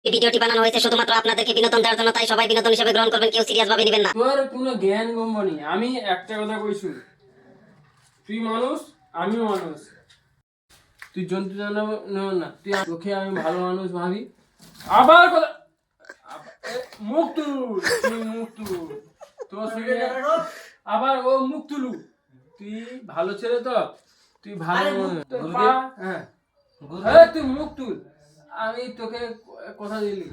এই ভিডিওটি বানানো হয়েছে শুধুমাত্র আপনাদেরকে বিনোদন দেওয়ার জন্য, তাই সবাই বিনোদন হিসেবে গ্রহণ করবেন, কেউ সিরিয়াস ভাবে নেবেন না। তোর কোনো জ্ঞান গম্বনি। আমি একটা কথা কইছু, তুই মানুষ, আমিও মানুষ। তুই জন্তু জানাবো না, তুই তোকে আমি ভালো মানুষ ভাবি। আবার কথা মুখ তুল, তুই মুখ তুল। তোর সঙ্গে আবার ও মুখ তুলু। তুই ভালো ছেলে তো, তুই ভালো মানুষ। তোর পা, হ্যাঁ এই তুই মুখ তুল। আমি তোকে কথা দিলি,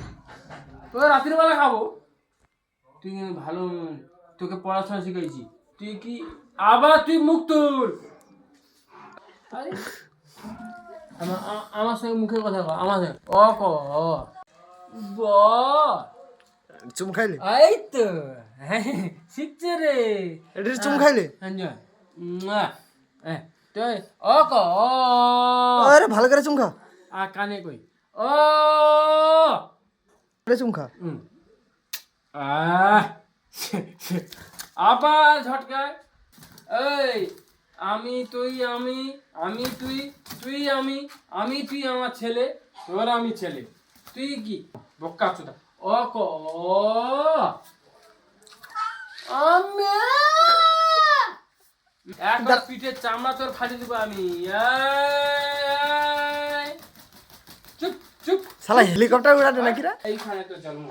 তোকে রাত্রির বেলা খাবো। তুই কিন্তু ভালো, তোকে পড়াশোনা শিখাইছি। তুই কি আবার তুই মুখ তুল। আরে, আমার সঙ্গে মুখে কথা কর, আমার সঙ্গে অ ক অ ব। চুম খাইলে এই তো শিখছে রে। এটা চুম খাইলে তুই অ ক অ। আরে ভালো করে চুম খা, আর কানে কই ও। আরে চুম খা। আহ, আবার ঝটকায়। এই আমি তুই আমি, আমি তুই, তুই আমি তুই আমার ছেলে, তোর আমি ছেলে। তুই কি বক্কা চোদা অ ক অ। আমি একবার পিঠের চামড়া তোর ফাটিয়ে দেবো আমি। এই, চুপ চুপ। শালা হেলিকপ্টার উড়াতে নাকি রে? এইখানে তো জন্ম।